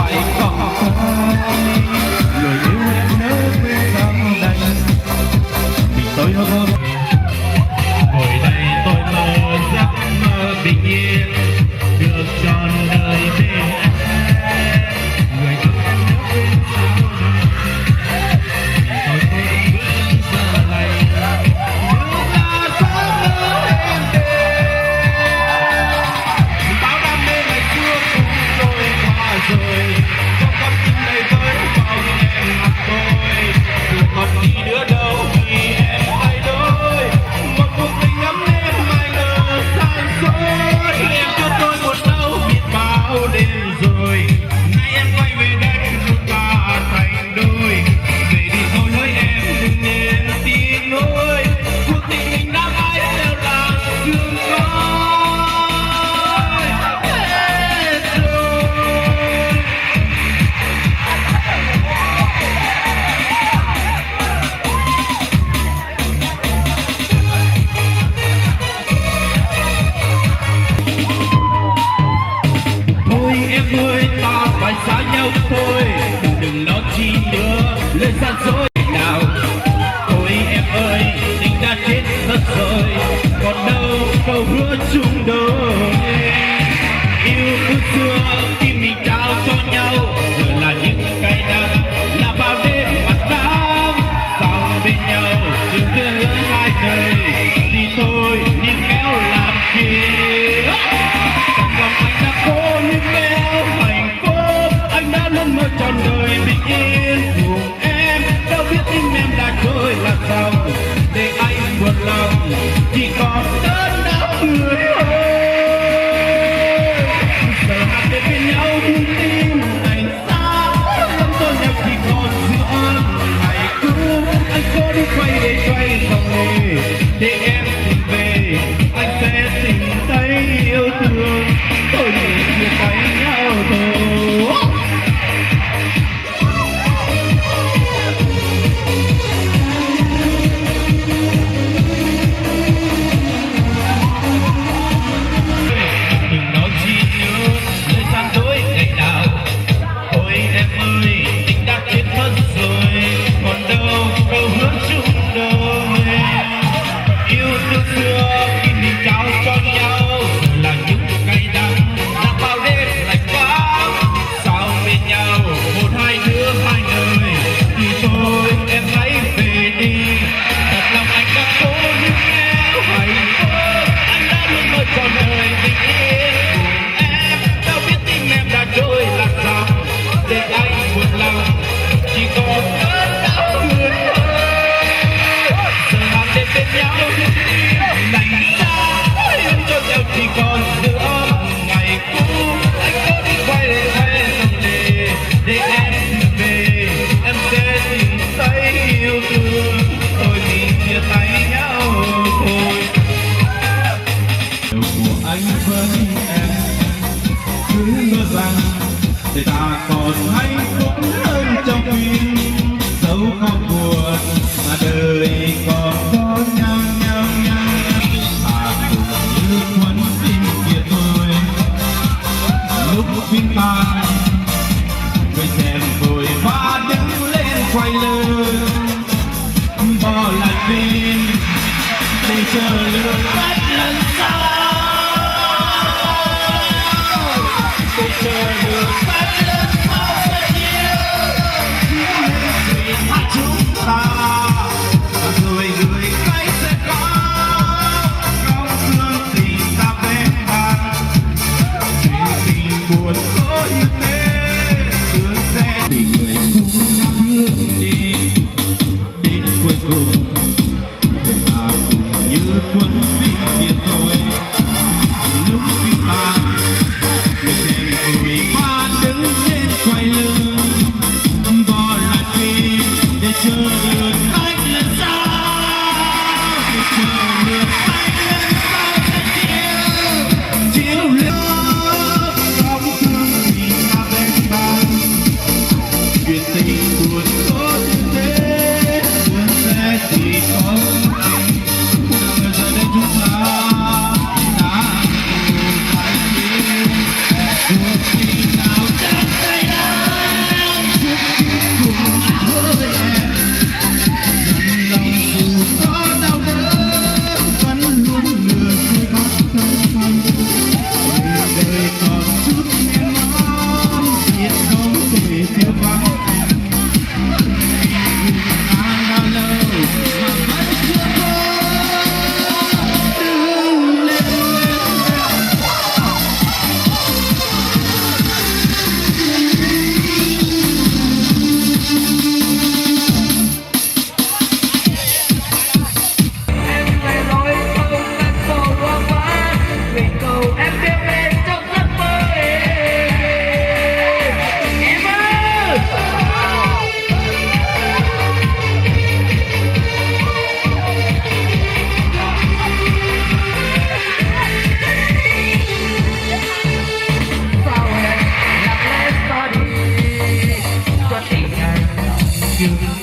phải không phai. Lời yêu em nếu quên rằng đành mình tôi hơn. Ngồi đây tôi mơ giấc mơ bình yên được trọn đời bên em. Người thương em nếu quên sao tôi cũng bước giờ này như là giấc mơ em đến. Bao đam mê ngày xưa cũng trôi qua rồi, cho con tim này với vòng em mặt tôi. Rồi còn đi nữa đâu khi em thay đổi, một cuộc tình ấm êm mai ngờ san dối. Em cho tôi một đâu biết bao đêm rồi, nay em quay về đây chúng ta thành đôi. Về đi thôi hỡi em đừng nên tin nỗi, cuộc tình mình đã mãi đều là sương khói hết rồi. Thôi em ơi ta phải xa nhau thôi, đừng lo chi nữa lời gian dối nào. Thôi em ơi tình đã chết mất rồi, còn đâu câu hứa chung đôi. Yêu cứ xưa khi mình trao cho nhau, giờ là những cay đắng là bao đêm mặt đắng. Dòng bên nhau đừng cứ hứa hai đời, thì thôi nhưng kéo làm chi. Trong lòng anh đã cố nhưng kéo hạnh phúc, anh đã luôn mơ trọn đời bình yên cùng em. Đâu biết tim em đã trôi lạc dòng, để anh buồn lòng chỉ còn đớn đau người ơi. Giờ hai bên bên nhau nhưng tim anh xa, tâm tôi nhau chỉ còn giữa ngày cũ. Anh cố đi quay để xoay dòng nghề, để em tìm về anh sẽ tìm thấy yêu thương. Tôi chỉ chia tay nhau thôi. Đừng nói chi nữa lời gian dối ngày nào. Thôi em ơi tình đã chết mất rồi, còn đâu câu hứa chung đôi. Yêu thương xưa khi mình trao cho nhau, là những cay đắng là bao đêm lạnh vắng. Sao bên nhau một hai đứa hai đời, thì thôi em hãy về đi. Thật lòng anh đã cố nhưng kéo hạnh phúc, anh đã luôn mơ trọn đời bình yên cùng em. Đâu biết tim em đã trôi lạc dòng, để anh buồn lòng chỉ còn đớn đau người ơi. Giờ hai đêm bên nhau nhưng tim lành xa, em cho nhau chỉ còn giữa ngày cũ. Anh có đi quay để quay dòng đề, để em về em sẽ tìm thấy yêu thương. Thôi mình chia tay nhau thôi. Điều của anh với em cứ ngỡ rằng để ta còn hạnh phúc hơn trong tim. Dẫu không buồn mà đời còn có nhau nhau nhau. Ta cùng như khuôn tình kia thôi, lúc phim tan người xem vội vã đứng lên quay lưng, bỏ lại phim để chờ lượt khách lần sau. Để chờ lượt khách lần sau sẽ yêu chuyện hai chúng ta, rồi người khách sẽ có không thương tình ta vén băng. Chuyện tình buồn có như thế, đưa xe tình người cùng bước đi đến cuối cùng. Ta cùng như quân binh yêu